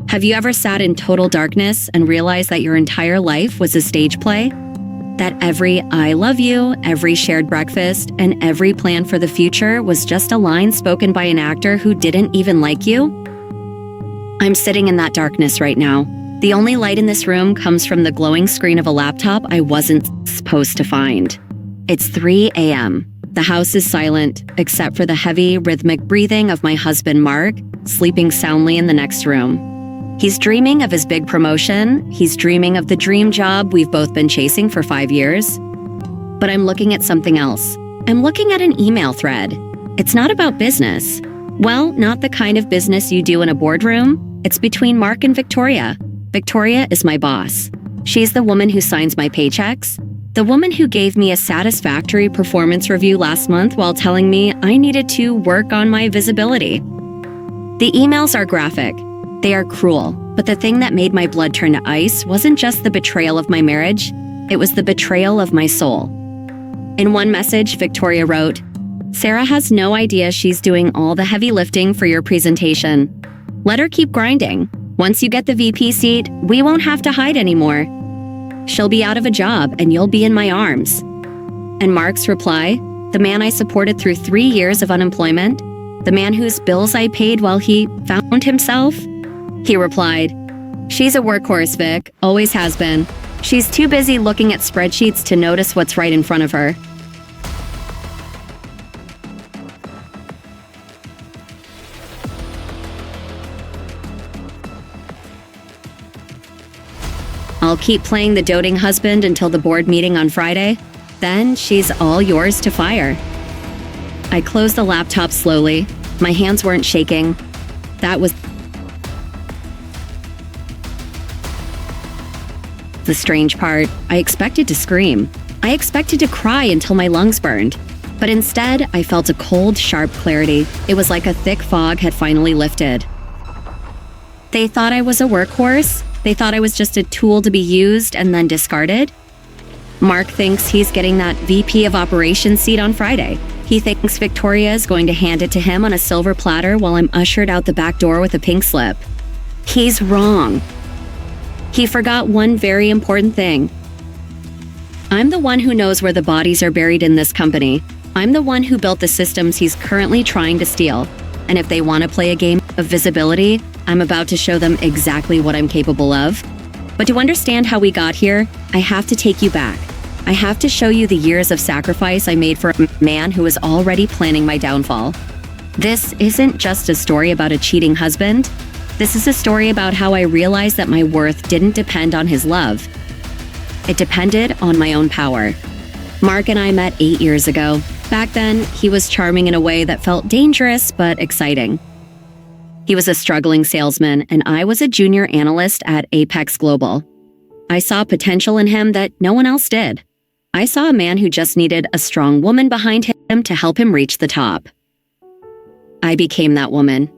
Have you ever sat in total darkness and realized that your entire life was a stage play? That every I love you, every shared breakfast, and every plan for the future was just a line spoken by an actor who didn't even like you? I'm sitting in that darkness right now. The only light in this room comes from the glowing screen of a laptop I wasn't supposed to find. It's 3 a.m. The house is silent, except for the heavy, rhythmic breathing of my husband, Mark, sleeping soundly in the next room. He's dreaming of his big promotion. He's dreaming of the dream job we've both been chasing for 5 years. But I'm looking at something else. I'm looking at an email thread. It's not about business. Well, not the kind of business you do in a boardroom. It's between Mark and Victoria. Victoria is my boss. She's the woman who signs my paychecks. The woman who gave me a satisfactory performance review last month while telling me I needed to work on my visibility. The emails are graphic. They are cruel, but the thing that made my blood turn to ice wasn't just the betrayal of my marriage, it was the betrayal of my soul. In one message, Victoria wrote, "Sarah has no idea she's doing all the heavy lifting for your presentation. Let her keep grinding. Once you get the VP seat, we won't have to hide anymore. She'll be out of a job and you'll be in my arms." And Mark's reply, the man I supported through 3 years of unemployment, the man whose bills I paid while he found himself, he replied, "She's a workhorse, Vic, always has been. She's too busy looking at spreadsheets to notice what's right in front of her." I'll keep playing the doting husband until the board meeting on Friday. Then she's all yours to fire. I closed the laptop slowly. My hands weren't shaking. That was the strange part. I expected to scream. I expected to cry until my lungs burned. But instead, I felt a cold, sharp clarity. It was like a thick fog had finally lifted. They thought I was a workhorse? They thought I was just a tool to be used and then discarded? Mark thinks he's getting that VP of Operations seat on Friday. He thinks Victoria is going to hand it to him on a silver platter while I'm ushered out the back door with a pink slip. He's wrong. He forgot one very important thing. I'm the one who knows where the bodies are buried in this company. I'm the one who built the systems he's currently trying to steal. And if they want to play a game of visibility, I'm about to show them exactly what I'm capable of. But to understand how we got here, I have to take you back. I have to show you the years of sacrifice I made for a man who was already planning my downfall. This isn't just a story about a cheating husband. This is a story about how I realized that my worth didn't depend on his love. It depended on my own power. Mark and I met 8 years ago. Back then, he was charming in a way that felt dangerous but exciting. He was a struggling salesman, and I was a junior analyst at Apex Global. I saw potential in him that no one else did. I saw a man who just needed a strong woman behind him to help him reach the top. I became that woman.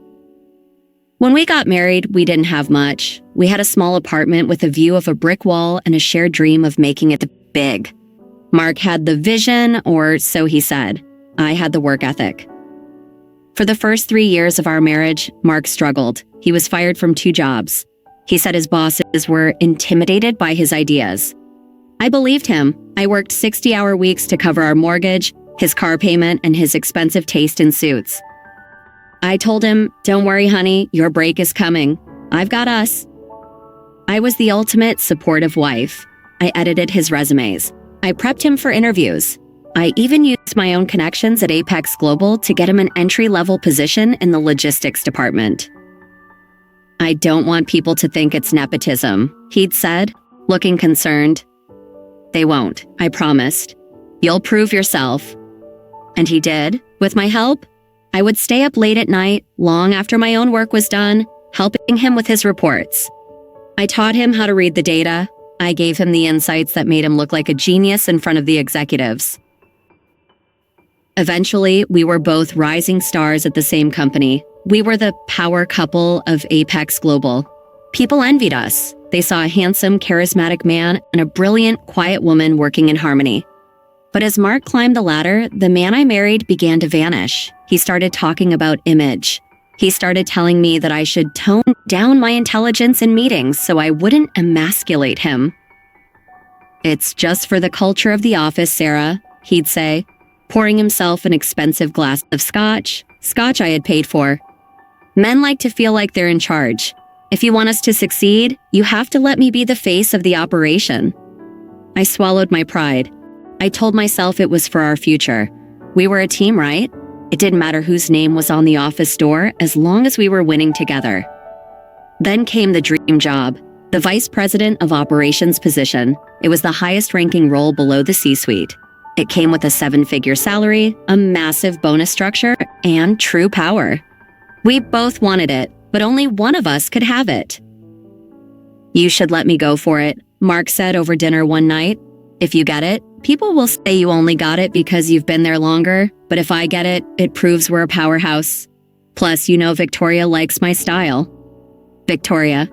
When we got married, we didn't have much. We had a small apartment with a view of a brick wall and a shared dream of making it big. Mark had the vision, or so he said. I had the work ethic. For the first 3 years of our marriage, Mark struggled. He was fired from 2 jobs. He said his bosses were intimidated by his ideas. I believed him. I worked 60-hour weeks to cover our mortgage, his car payment, and his expensive taste in suits. I told him, "Don't worry, honey, your break is coming. I've got us." I was the ultimate supportive wife. I edited his resumes. I prepped him for interviews. I even used my own connections at Apex Global to get him an entry-level position in the logistics department. "I don't want people to think it's nepotism," he'd said, looking concerned. "They won't, I promised. You'll prove yourself." And he did. With my help, I would stay up late at night, long after my own work was done, helping him with his reports. I taught him how to read the data. I gave him the insights that made him look like a genius in front of the executives. Eventually, we were both rising stars at the same company. We were the power couple of Apex Global. People envied us. They saw a handsome, charismatic man and a brilliant, quiet woman working in harmony. But as Mark climbed the ladder, the man I married began to vanish. He started talking about image. He started telling me that I should tone down my intelligence in meetings so I wouldn't emasculate him. "It's just for the culture of the office, Sarah," he'd say, pouring himself an expensive glass of scotch I had paid for. "Men like to feel like they're in charge. If you want us to succeed, you have to let me be the face of the operation." I swallowed my pride. I told myself it was for our future. We were a team, right? It didn't matter whose name was on the office door as long as we were winning together. Then came the dream job, the vice president of operations position. It was the highest ranking role below the C-suite. It came with a 7-figure salary, a massive bonus structure, and true power. We both wanted it, but only one of us could have it. "You should let me go for it," Mark said over dinner one night. "If you get it, people will say you only got it because you've been there longer, but if I get it, it proves we're a powerhouse. Plus, you know Victoria likes my style." Victoria.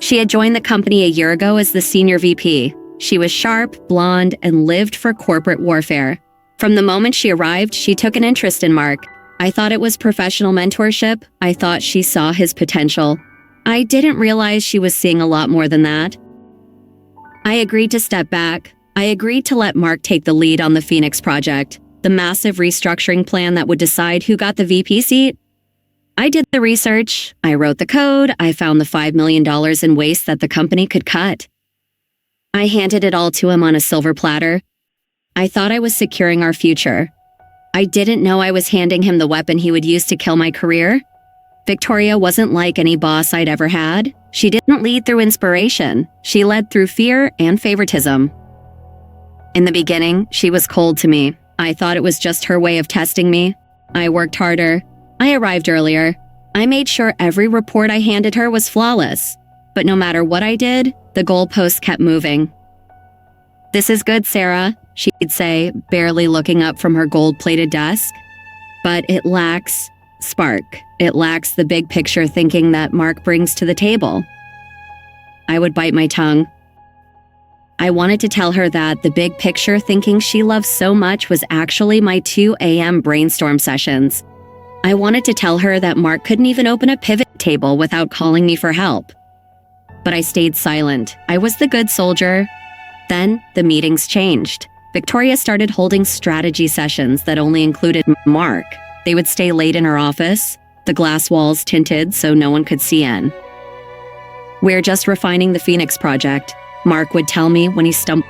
She had joined the company a year ago as the senior VP. She was sharp, blonde, and lived for corporate warfare. From the moment she arrived, she took an interest in Mark. I thought it was professional mentorship. I thought she saw his potential. I didn't realize she was seeing a lot more than that. I agreed to step back. I agreed to let Mark take the lead on the Phoenix project, the massive restructuring plan that would decide who got the VP seat. I did the research. I wrote the code. I found the $5 million in waste that the company could cut. I handed it all to him on a silver platter. I thought I was securing our future. I didn't know I was handing him the weapon he would use to kill my career. Victoria wasn't like any boss I'd ever had. She didn't lead through inspiration. She led through fear and favoritism. In the beginning, she was cold to me. I thought it was just her way of testing me. I worked harder. I arrived earlier. I made sure every report I handed her was flawless. But no matter what I did, the goalposts kept moving. "This is good, Sarah," she'd say, barely looking up from her gold-plated desk. "But it lacks spark. It lacks the big picture thinking that Mark brings to the table." I would bite my tongue. I wanted to tell her that the big picture thinking she loved so much was actually my 2 a.m. brainstorm sessions. I wanted to tell her that Mark couldn't even open a pivot table without calling me for help. But I stayed silent. I was the good soldier. Then the meetings changed. Victoria started holding strategy sessions that only included Mark. They would stay late in her office, the glass walls tinted so no one could see in. "We're just refining the Phoenix project," Mark would tell me when he stumbled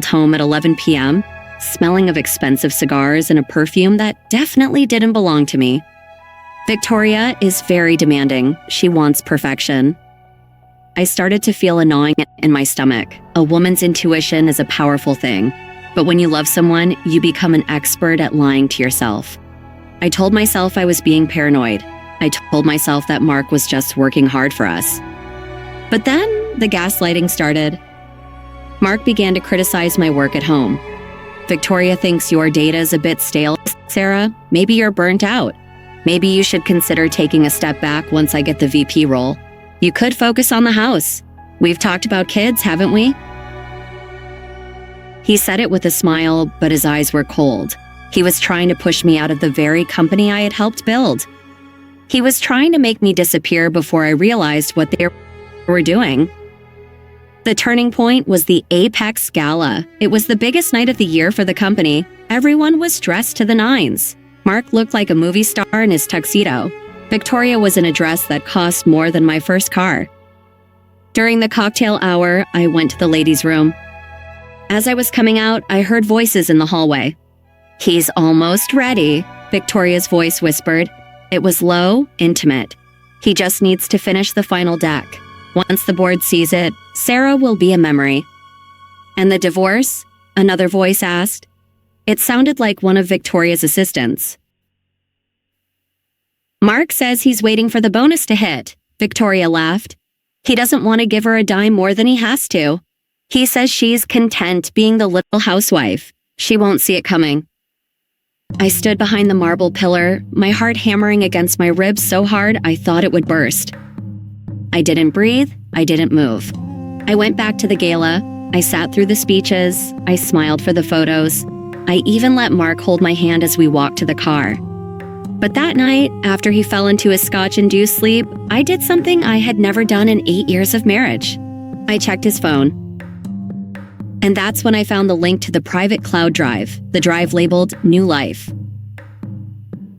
home at 11 p.m., smelling of expensive cigars and a perfume that definitely didn't belong to me. Victoria is very demanding. She wants perfection. I started to feel a gnawing in my stomach. A woman's intuition is a powerful thing, but when you love someone, you become an expert at lying to yourself. I told myself I was being paranoid. I told myself that Mark was just working hard for us. But then the gaslighting started. Mark began to criticize my work at home. "Victoria thinks your data is a bit stale, Sarah. Maybe you're burnt out. Maybe you should consider taking a step back once I get the VP role. You could focus on the house. We've talked about kids, haven't we?" He said it with a smile, but his eyes were cold. He was trying to push me out of the very company I had helped build. He was trying to make me disappear before I realized what they were doing. The turning point was the Apex Gala. It was the biggest night of the year for the company. Everyone was dressed to the nines. Mark looked like a movie star in his tuxedo. Victoria was in a dress that cost more than my first car. During the cocktail hour, I went to the ladies' room. As I was coming out, I heard voices in the hallway. "He's almost ready," Victoria's voice whispered. It was low, intimate. "He just needs to finish the final deck. Once the board sees it, Sarah will be a memory." "And the divorce?" another voice asked. It sounded like one of Victoria's assistants. "Mark says he's waiting for the bonus to hit," Victoria laughed. "He doesn't want to give her a dime more than he has to. He says she's content being the little housewife. She won't see it coming." I stood behind the marble pillar, my heart hammering against my ribs so hard I thought it would burst. I didn't breathe. I didn't move. I went back to the gala. I sat through the speeches. I smiled for the photos. I even let Mark hold my hand as we walked to the car. But that night, after he fell into his scotch-induced sleep, I did something I had never done in 8 years of marriage. I checked his phone. And that's when I found the link to the private cloud drive, the drive labeled New Life.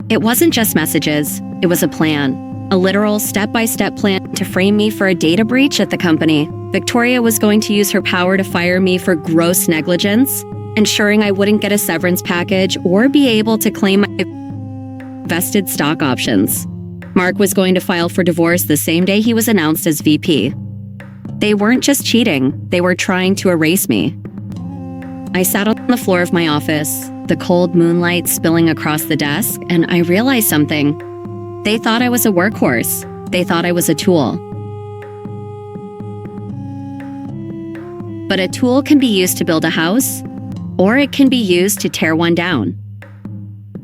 It wasn't just messages, it was a plan. A literal step-by-step plan to frame me for a data breach at the company. Victoria was going to use her power to fire me for gross negligence, ensuring I wouldn't get a severance package or be able to claim my vested stock options. Mark was going to file for divorce the same day he was announced as VP. They weren't just cheating, they were trying to erase me. I sat on the floor of my office, the cold moonlight spilling across the desk, and I realized something. They thought I was a workhorse. They thought I was a tool. But a tool can be used to build a house, or it can be used to tear one down.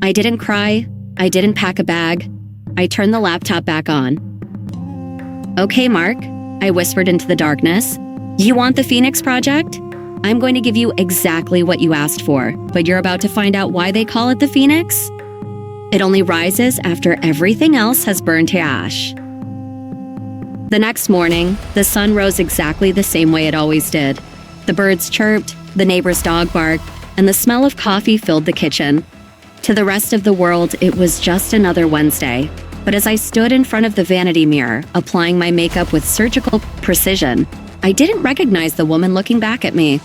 I didn't cry. I didn't pack a bag. I turned the laptop back on. "Okay, Mark," I whispered into the darkness. "You want the Phoenix Project? I'm going to give you exactly what you asked for, but you're about to find out why they call it the Phoenix. It only rises after everything else has burned to ash." The next morning, the sun rose exactly the same way it always did. The birds chirped, the neighbor's dog barked, and the smell of coffee filled the kitchen. To the rest of the world, it was just another Wednesday. But as I stood in front of the vanity mirror, applying my makeup with surgical precision, I didn't recognize the woman looking back at me.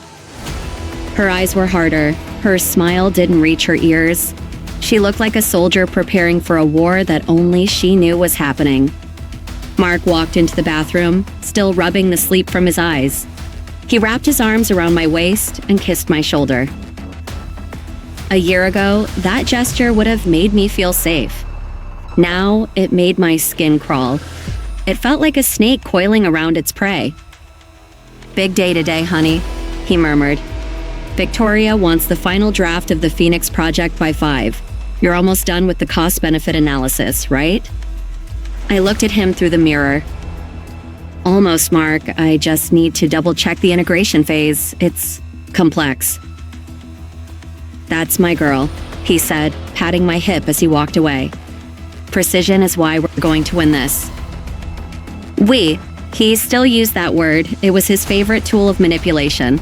Her eyes were harder. Her smile didn't reach her ears. She looked like a soldier preparing for a war that only she knew was happening. Mark walked into the bathroom, still rubbing the sleep from his eyes. He wrapped his arms around my waist and kissed my shoulder. A year ago, that gesture would have made me feel safe. Now, it made my skin crawl. It felt like a snake coiling around its prey. "Big day today, honey," he murmured. "Victoria wants the final draft of the Phoenix Project by 5. You're almost done with the cost-benefit analysis, right?" I looked at him through the mirror. "Almost, Mark. I just need to double-check the integration phase. It's complex." "That's my girl," he said, patting my hip as he walked away. "Precision is why we're going to win this." He still used that word. It was his favorite tool of manipulation.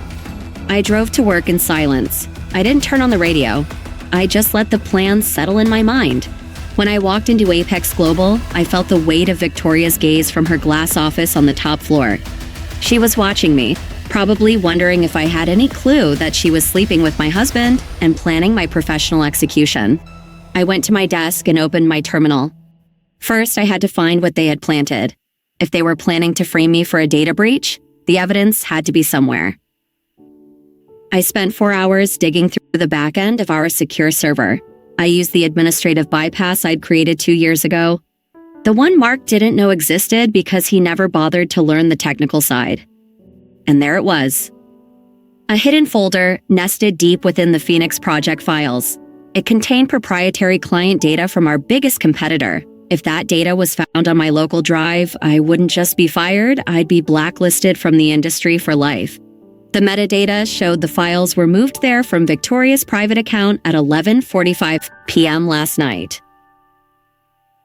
I drove to work in silence. I didn't turn on the radio. I just let the plan settle in my mind. When I walked into Apex Global, I felt the weight of Victoria's gaze from her glass office on the top floor. She was watching me, probably wondering if I had any clue that she was sleeping with my husband and planning my professional execution. I went to my desk and opened my terminal. First, I had to find what they had planted. If they were planning to frame me for a data breach, the evidence had to be somewhere. I spent 4 hours digging through the back end of our secure server. I used the administrative bypass I'd created 2 years ago. The one Mark didn't know existed because he never bothered to learn the technical side. And there it was. A hidden folder nested deep within the Phoenix Project files. It contained proprietary client data from our biggest competitor. If that data was found on my local drive, I wouldn't just be fired, I'd be blacklisted from the industry for life. The metadata showed the files were moved there from Victoria's private account at 11:45 p.m. last night.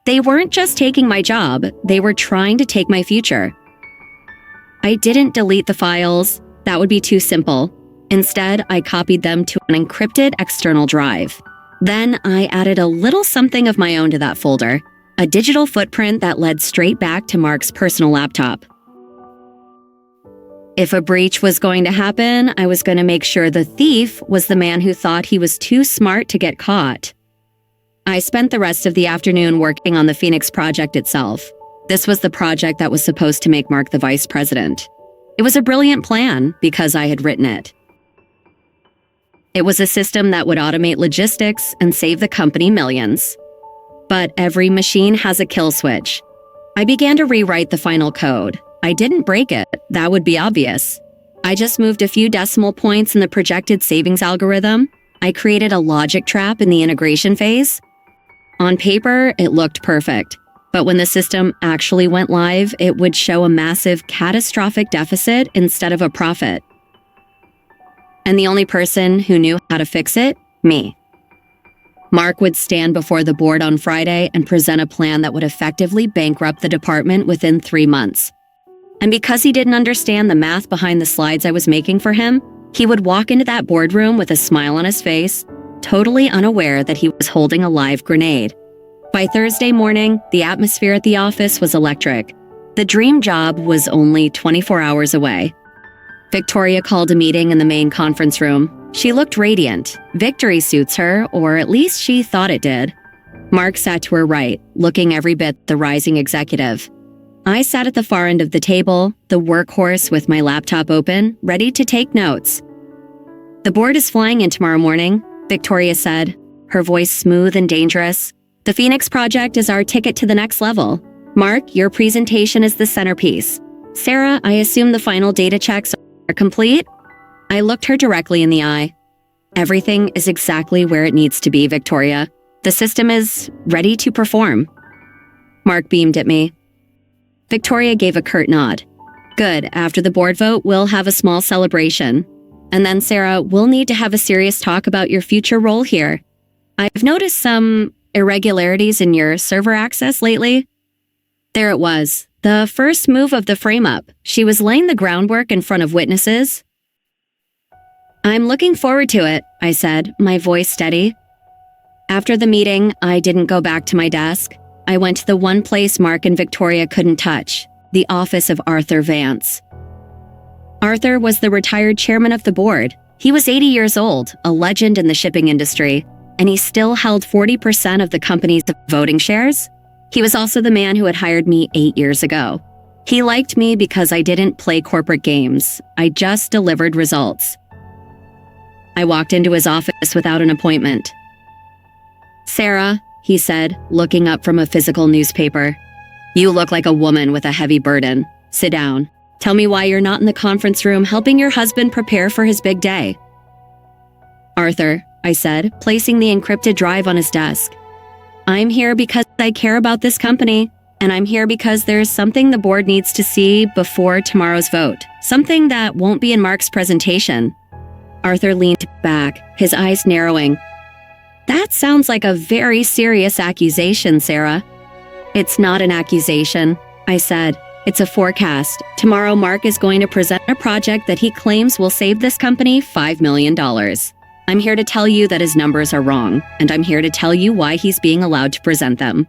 They weren't just taking my job, they were trying to take my future. I didn't delete the files. That would be too simple. Instead, I copied them to an encrypted external drive. Then I added a little something of my own to that folder, a digital footprint that led straight back to Mark's personal laptop. If a breach was going to happen, I was going to make sure the thief was the man who thought he was too smart to get caught. I spent the rest of the afternoon working on the Phoenix Project itself. This was the project that was supposed to make Mark the vice president. It was a brilliant plan because I had written it. It was a system that would automate logistics and save the company millions. But every machine has a kill switch. I began to rewrite the final code. I didn't break it, that would be obvious. I just moved a few decimal points in the projected savings algorithm. I created a logic trap in the integration phase. On paper, it looked perfect. But when the system actually went live, it would show a massive catastrophic deficit instead of a profit. And the only person who knew how to fix it Me. Mark would stand before the board on Friday and present a plan that would effectively bankrupt the department within 3 months. And because he didn't understand the math behind the slides I was making for him, he would walk into that boardroom with a smile on his face, totally unaware that he was holding a live grenade. By Thursday morning, the atmosphere at the office was electric. The dream job was only 24 hours away. Victoria called a meeting in the main conference room. She looked radiant. Victory suits her, or at least she thought it did. Mark sat to her right, looking every bit the rising executive. I sat at the far end of the table, the workhorse with my laptop open, ready to take notes. "The board is flying in tomorrow morning," Victoria said, her voice smooth and dangerous. "The Phoenix Project is our ticket to the next level. Mark, your presentation is the centerpiece. Sarah, I assume the final data checks are complete?" I looked her directly in the eye. "Everything is exactly where it needs to be, Victoria. The system is ready to perform." Mark beamed at me. Victoria gave a curt nod. "Good. After the board vote, we'll have a small celebration. And then, Sarah, we'll need to have a serious talk about your future role here. I've noticed some irregularities in your server access lately." There it was, the first move of the frame-up. She was laying the groundwork in front of witnesses. "I'm looking forward to it," I said, my voice steady. After the meeting, I didn't go back to my desk. I went to the one place Mark and Victoria couldn't touch, the office of Arthur Vance. Arthur was the retired chairman of the board. He was 80 years old, a legend in the shipping industry, and he still held 40% of the company's voting shares. He was also the man who had hired me 8 years ago. He liked me because I didn't play corporate games. I just delivered results. I walked into his office without an appointment. "Sarah," he said, looking up from a physical newspaper, "you look like a woman with a heavy burden. Sit down. Tell me why you're not in the conference room helping your husband prepare for his big day." "Arthur," I said, placing the encrypted drive on his desk, "I'm here because I care about this company, and I'm here because there's something the board needs to see before tomorrow's vote. Something that won't be in Mark's presentation." Arthur leaned back, his eyes narrowing. "That sounds like a very serious accusation, Sarah." "It's not an accusation," I said. "It's a forecast. Tomorrow, Mark is going to present a project that he claims will save this company $5 million. I'm here to tell you that his numbers are wrong, and I'm here to tell you why he's being allowed to present them."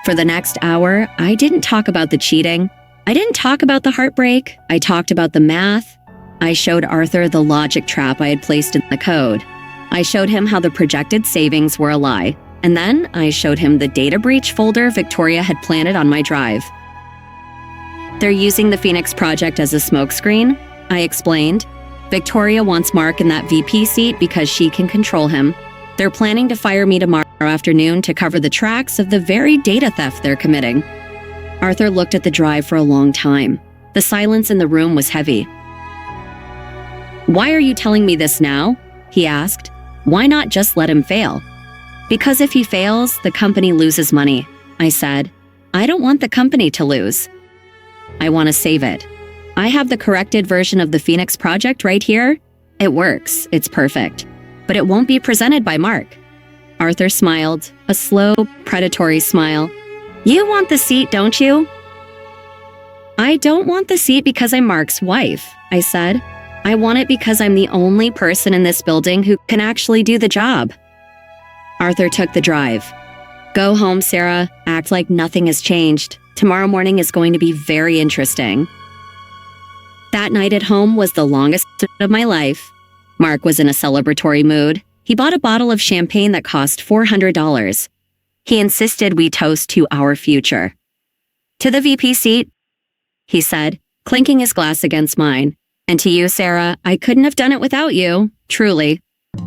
For the next hour, I didn't talk about the cheating. I didn't talk about the heartbreak. I talked about the math. I showed Arthur the logic trap I had placed in the code. I showed him how the projected savings were a lie. And then I showed him the data breach folder Victoria had planted on my drive. "They're using the Phoenix Project as a smokescreen," I explained. "Victoria wants Mark in that VP seat because she can control him. They're planning to fire me tomorrow afternoon to cover the tracks of the very data theft they're committing." Arthur looked at the drive for a long time. The silence in the room was heavy. "Why are you telling me this now?" he asked. "Why not just let him fail?" "Because if he fails, the company loses money," I said. "I don't want the company to lose. I want to save it. I have the corrected version of the Phoenix Project right here. It works. It's perfect. But it won't be presented by Mark." Arthur smiled, a slow, predatory smile. "You want the seat, don't you?" "I don't want the seat because I'm Mark's wife," I said. "I want it because I'm the only person in this building who can actually do the job." Arthur took the drive. "Go home, Sarah. Act like nothing has changed. Tomorrow morning is going to be very interesting." That night at home was the longest of my life. Mark was in a celebratory mood. He bought a bottle of champagne that cost $400. He insisted we toast to our future. "To the VP seat," he said, clinking his glass against mine. "And to you, Sarah, I couldn't have done it without you, truly."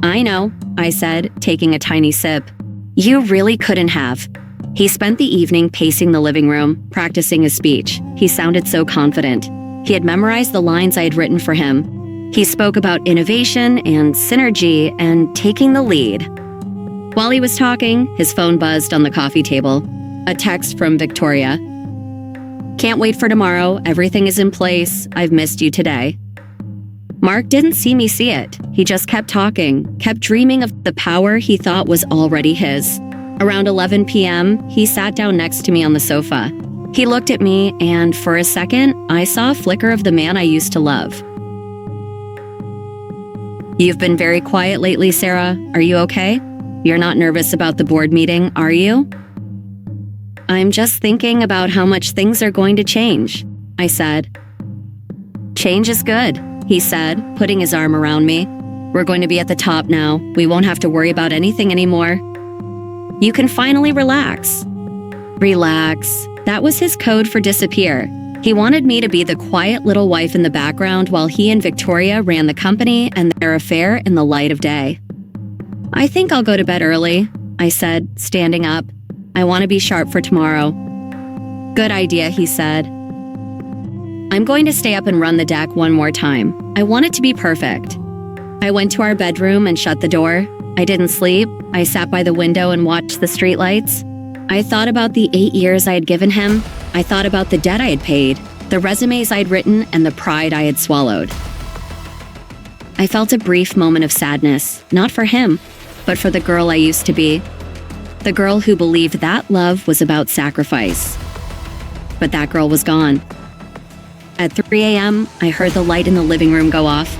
"I know," I said, taking a tiny sip. "You really couldn't have." He spent the evening pacing the living room, practicing his speech. He sounded so confident. He had memorized the lines I had written for him. He spoke about innovation and synergy and taking the lead. While he was talking, his phone buzzed on the coffee table. A text from Victoria. "Can't wait for tomorrow. Everything is in place. I've missed you today." Mark didn't see me see it. He just kept talking, kept dreaming of the power he thought was already his. Around 11 p.m., he sat down next to me on the sofa. He looked at me, and for a second, I saw a flicker of the man I used to love. "You've been very quiet lately, Sarah. Are you okay? You're not nervous about the board meeting, are you?" "I'm just thinking about how much things are going to change," I said. "Change is good," he said, putting his arm around me. "We're going to be at the top now. We won't have to worry about anything anymore. You can finally relax." Relax. That was his code for disappear. He wanted me to be the quiet little wife in the background while he and Victoria ran the company and their affair in the light of day. "I think I'll go to bed early," I said, standing up. "I want to be sharp for tomorrow." "Good idea," he said. "I'm going to stay up and run the deck one more time. I want it to be perfect." I went to our bedroom and shut the door. I didn't sleep. I sat by the window and watched the streetlights. I thought about the 8 years I had given him. I thought about the debt I had paid, the resumes I'd written, and the pride I had swallowed. I felt a brief moment of sadness, not for him, but for the girl I used to be. The girl who believed that love was about sacrifice. But that girl was gone. At 3 a.m., I heard the light in the living room go off.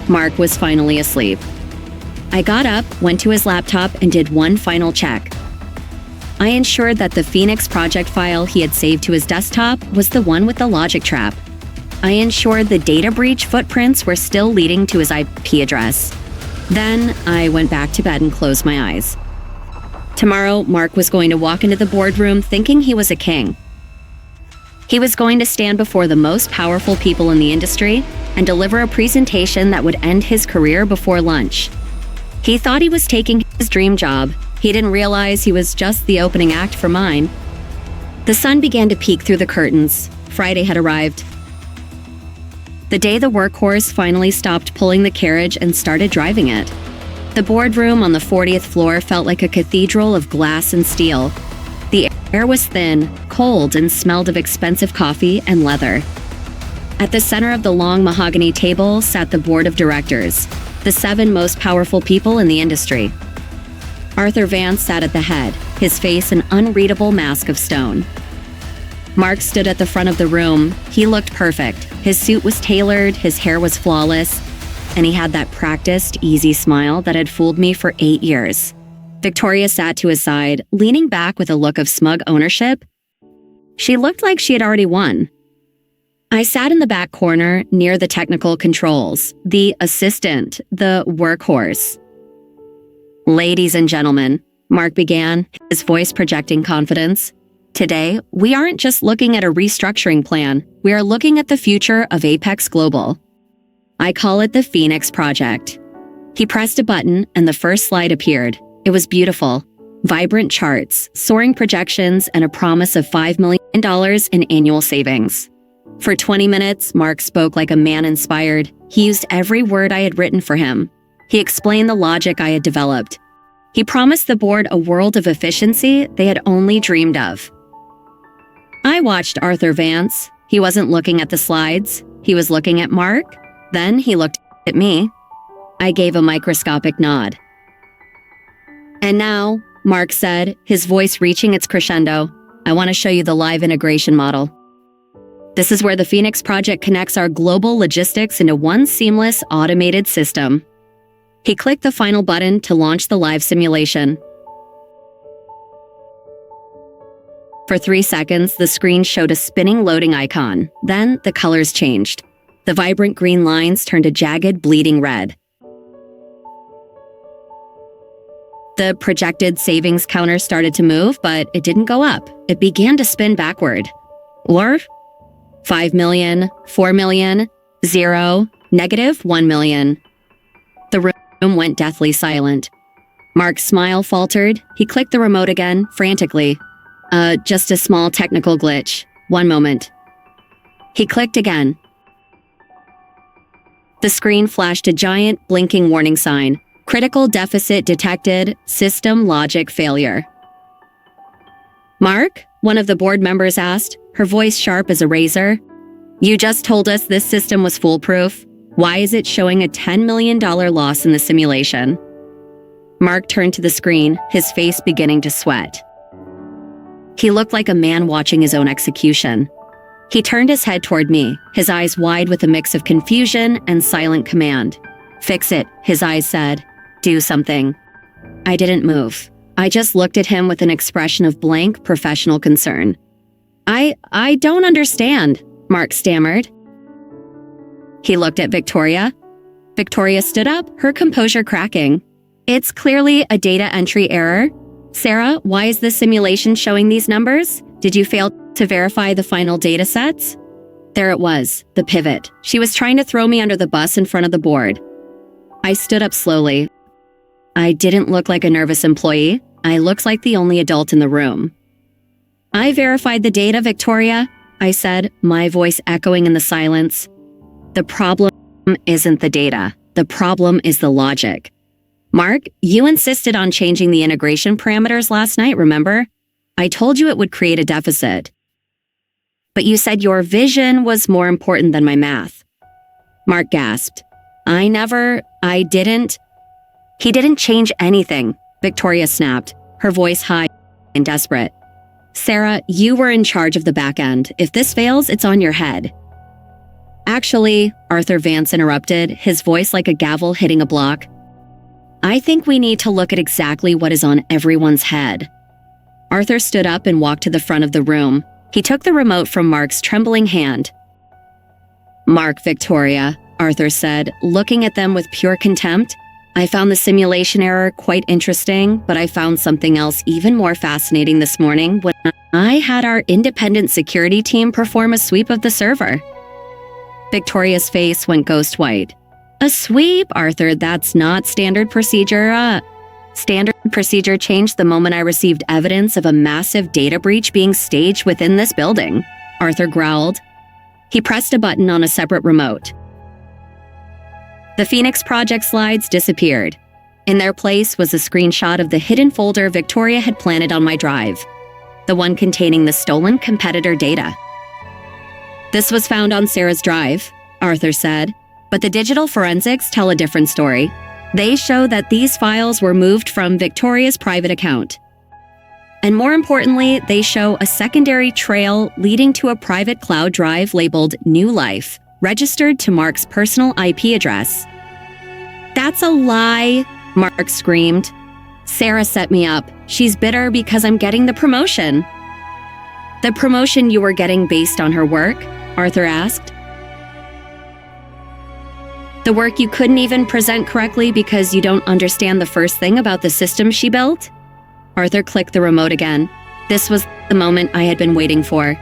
Mark was finally asleep. I got up, went to his laptop, and did one final check. I ensured that the Phoenix project file he had saved to his desktop was the one with the logic trap. I ensured the data breach footprints were still leading to his IP address. Then I went back to bed and closed my eyes. Tomorrow, Mark was going to walk into the boardroom thinking he was a king. He was going to stand before the most powerful people in the industry and deliver a presentation that would end his career before lunch. He thought he was taking his dream job. He didn't realize he was just the opening act for mine. The sun began to peek through the curtains. Friday had arrived. The day the workhorse finally stopped pulling the carriage and started driving it. The boardroom on the 40th floor felt like a cathedral of glass and steel. The air was thin, cold, and smelled of expensive coffee and leather. At the center of the long mahogany table sat the board of directors, the 7 most powerful people in the industry. Arthur Vance sat at the head, his face an unreadable mask of stone. Mark stood at the front of the room. He looked perfect. His suit was tailored, his hair was flawless, and he had that practiced, easy smile that had fooled me for 8 years. Victoria sat to his side, leaning back with a look of smug ownership. She looked like she had already won. I sat in the back corner near the technical controls, the assistant, the workhorse. "Ladies and gentlemen," Mark began, his voice projecting confidence. "Today, we aren't just looking at a restructuring plan. We are looking at the future of Apex Global. I call it the Phoenix Project." He pressed a button and the first slide appeared. It was beautiful. Vibrant charts, soaring projections, and a promise of $5 million in annual savings. For 20 minutes, Mark spoke like a man inspired. He used every word I had written for him. He explained the logic I had developed. He promised the board a world of efficiency they had only dreamed of. I watched Arthur Vance. He wasn't looking at the slides. He was looking at Mark. Then he looked at me. I gave a microscopic nod. "And now," Mark said, his voice reaching its crescendo, "I want to show you the live integration model. This is where the Phoenix Project connects our global logistics into one seamless, automated system." He clicked the final button to launch the live simulation. For 3 seconds, the screen showed a spinning loading icon. Then the colors changed. The vibrant green lines turned a jagged, bleeding red. The projected savings counter started to move, but it didn't go up. It began to spin backward. Or 5 million, 4 million, 0, negative 1 million. The room went deathly silent. Mark's smile faltered. He clicked the remote again, frantically. Just a small technical glitch. One moment. He clicked again. The screen flashed a giant, blinking warning sign. Critical deficit detected. System logic failure. "Mark?" one of the board members asked, her voice sharp as a razor. "You just told us this system was foolproof. Why is it showing a $10 million loss in the simulation? Mark turned to the screen, his face beginning to sweat. He looked like a man watching his own execution. He turned his head toward me, his eyes wide with a mix of confusion and silent command. "Fix it," his eyes said. "Do something." I didn't move. I just looked at him with an expression of blank professional concern. I don't understand," Mark stammered. He looked at Victoria. Victoria stood up, her composure cracking. "It's clearly a data entry error. Sarah, why is the simulation showing these numbers? Did you fail to verify the final data sets?" There it was, the pivot. She was trying to throw me under the bus in front of the board. I stood up slowly. I didn't look like a nervous employee. I looked like the only adult in the room. "I verified the data, Victoria," I said, my voice echoing in the silence. "The problem isn't the data. The problem is the logic. Mark, you insisted on changing the integration parameters last night, remember? I told you it would create a deficit. But you said your vision was more important than my math." Mark gasped. I didn't. "He didn't change anything," Victoria snapped, her voice high and desperate. "Sarah, you were in charge of the back end. If this fails, it's on your head." "Actually," Arthur Vance interrupted, his voice like a gavel hitting a block, "I think we need to look at exactly what is on everyone's head." Arthur stood up and walked to the front of the room. He took the remote from Mark's trembling hand. "Mark, Victoria," Arthur said, looking at them with pure contempt. "I found the simulation error quite interesting, but I found something else even more fascinating this morning when I had our independent security team perform a sweep of the server." Victoria's face went ghost white. "A sweep, Arthur, that's not standard procedure. Standard procedure changed the moment I received evidence of a massive data breach being staged within this building," Arthur growled. He pressed a button on a separate remote. The Phoenix Project slides disappeared. In their place was a screenshot of the hidden folder Victoria had planted on my drive, the one containing the stolen competitor data. "This was found on Sarah's drive," Arthur said, "but the digital forensics tell a different story. They show that these files were moved from Victoria's private account. And more importantly, they show a secondary trail leading to a private cloud drive labeled New Life, registered to Mark's personal IP address." "That's a lie," Mark screamed. "Sarah set me up. She's bitter because I'm getting the promotion." "The promotion you were getting based on her work?" Arthur asked. "The work you couldn't even present correctly because you don't understand the first thing about the system she built?" Arthur clicked the remote again. This was the moment I had been waiting for.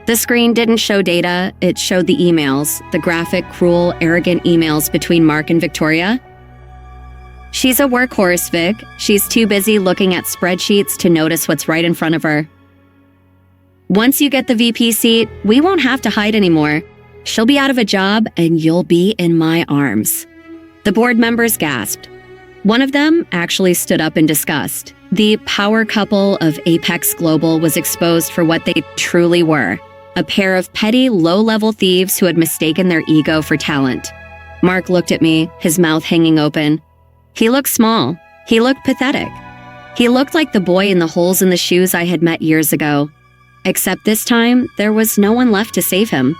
The screen didn't show data, it showed the emails, the graphic, cruel, arrogant emails between Mark and Victoria. "She's a workhorse, Vic. She's too busy looking at spreadsheets to notice what's right in front of her. Once you get the VP seat, we won't have to hide anymore. She'll be out of a job and you'll be in my arms." The board members gasped. One of them actually stood up in disgust. The power couple of Apex Global was exposed for what they truly were, a pair of petty, low-level thieves who had mistaken their ego for talent. Mark looked at me, his mouth hanging open. He looked small. He looked pathetic. He looked like the boy in the holes in the shoes I had met years ago. Except this time, there was no one left to save him.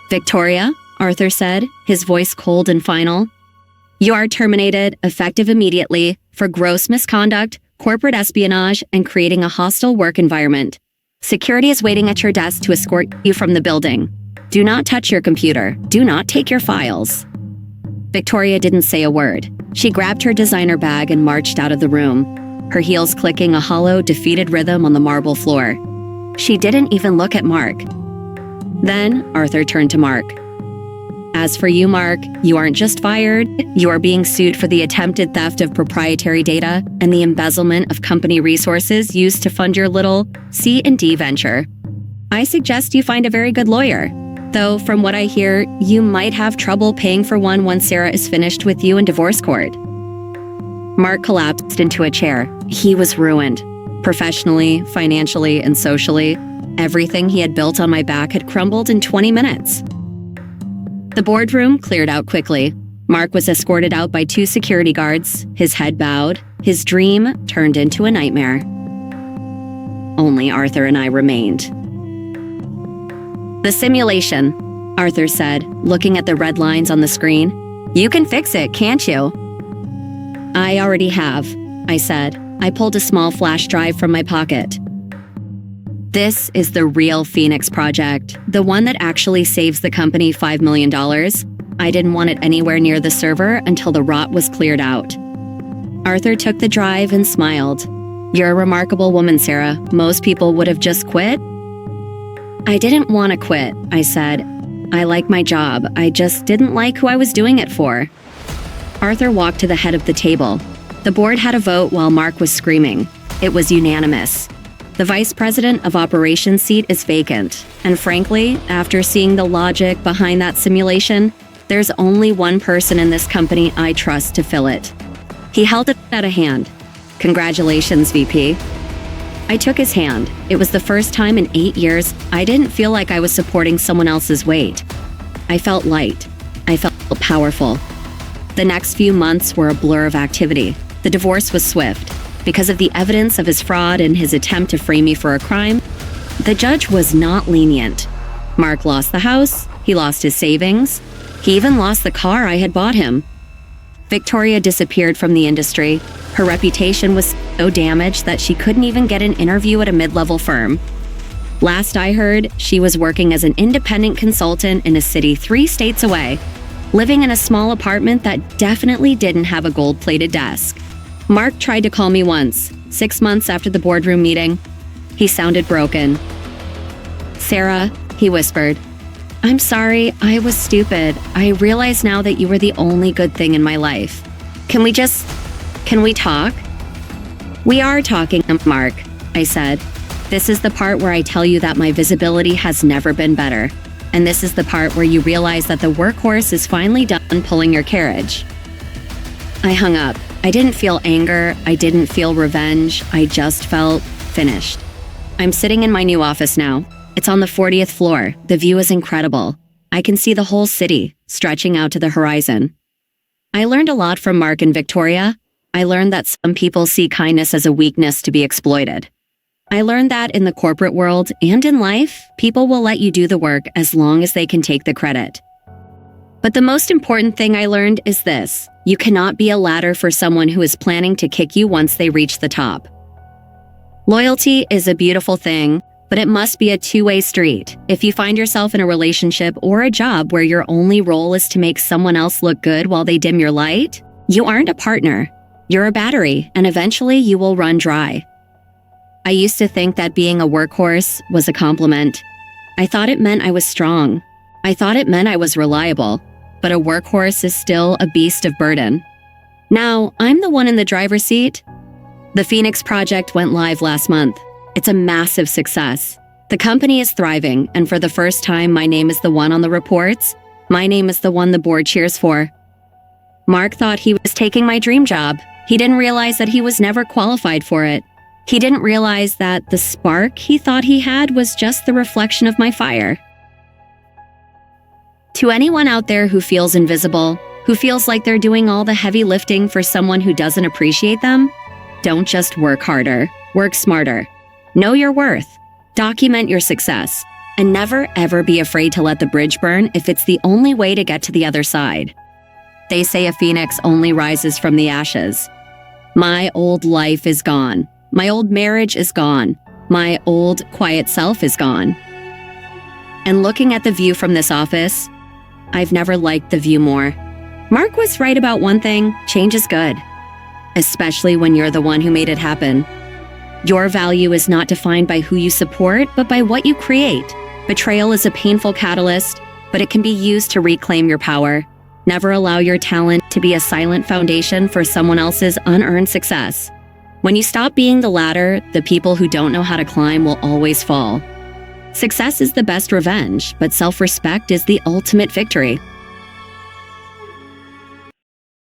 "Victoria," Arthur said, his voice cold and final, "you are terminated, effective immediately, for gross misconduct, corporate espionage, and creating a hostile work environment. Security is waiting at your desk to escort you from the building. Do not touch your computer. Do not take your files." Victoria didn't say a word. She grabbed her designer bag and marched out of the room, her heels clicking a hollow, defeated rhythm on the marble floor. She didn't even look at Mark. Then Arthur turned to Mark. "As for you, Mark, you aren't just fired, you are being sued for the attempted theft of proprietary data and the embezzlement of company resources used to fund your little C&D venture. I suggest you find a very good lawyer, though from what I hear, you might have trouble paying for one once Sarah is finished with you in divorce court." Mark collapsed into a chair. He was ruined. Professionally, financially, and socially, everything he had built on my back had crumbled in 20 minutes. The boardroom cleared out quickly. Mark was escorted out by 2 security guards, his head bowed, his dream turned into a nightmare. Only Arthur and I remained. The simulation, Arthur said, looking at the red lines on the screen. You can fix it, can't you? I already have, I said. I pulled a small flash drive from my pocket. This is the real Phoenix project, the one that actually saves the company $5 million. I didn't want it anywhere near the server until the rot was cleared out. Arthur took the drive and smiled. You're a remarkable woman, Sarah. Most people would have just quit. I didn't want to quit, I said. I like my job. I just didn't like who I was doing it for. Arthur walked to the head of the table. The board had a vote while Mark was screaming. It was unanimous. The vice president of operations seat is vacant, and frankly, after seeing the logic behind that simulation, there's only one person in this company I trust to fill it. He held it out a hand. Congratulations, VP. I took his hand. It was the first time in 8 years I didn't feel like I was supporting someone else's weight. I felt light. I felt powerful. The next few months were a blur of activity. The divorce was swift. Because of the evidence of his fraud and his attempt to frame me for a crime, the judge was not lenient. Mark lost the house, he lost his savings, he even lost the car I had bought him. Victoria disappeared from the industry. Her reputation was so damaged that she couldn't even get an interview at a mid-level firm. Last I heard, she was working as an independent consultant in a city 3 states away, living in a small apartment that definitely didn't have a gold-plated desk. Mark tried to call me once, 6 months after the boardroom meeting. He sounded broken. Sarah, he whispered, I'm sorry, I was stupid. I realize now that you were the only good thing in my life. Can we talk? We are talking, Mark, I said. This is the part where I tell you that my visibility has never been better. And this is the part where you realize that the workhorse is finally done pulling your carriage. I hung up. I didn't feel anger. I didn't feel revenge. I just felt finished. I'm sitting in my new office now. It's on the 40th floor. The view is incredible. I can see the whole city, stretching out to the horizon. I learned a lot from Mark and Victoria. I learned that some people see kindness as a weakness to be exploited. I learned that in the corporate world and in life, people will let you do the work as long as they can take the credit. But the most important thing I learned is this: you cannot be a ladder for someone who is planning to kick you once they reach the top. Loyalty is a beautiful thing, but it must be a two-way street. If you find yourself in a relationship or a job where your only role is to make someone else look good while they dim your light, you aren't a partner. You're a battery, and eventually you will run dry. I used to think that being a workhorse was a compliment. I thought it meant I was strong. I thought it meant I was reliable. But a workhorse is still a beast of burden. Now, I'm the one in the driver's seat. The Phoenix project went live last month. It's a massive success. The company is thriving, and for the first time, my name is the one on the reports. My name is the one the board cheers for. Mark thought he was taking my dream job. He didn't realize that he was never qualified for it. He didn't realize that the spark he thought he had was just the reflection of my fire. To anyone out there who feels invisible, who feels like they're doing all the heavy lifting for someone who doesn't appreciate them, don't just work harder, work smarter. Know your worth, document your success, and never ever be afraid to let the bridge burn if it's the only way to get to the other side. They say a phoenix only rises from the ashes. My old life is gone. My old marriage is gone. My old quiet self is gone. And looking at the view from this office, I've never liked the view more. Mark was right about one thing: change is good. Especially when you're the one who made it happen. Your value is not defined by who you support, but by what you create. Betrayal is a painful catalyst, but it can be used to reclaim your power. Never allow your talent to be a silent foundation for someone else's unearned success. When you stop being the ladder, the people who don't know how to climb will always fall. Success is the best revenge, but self-respect is the ultimate victory.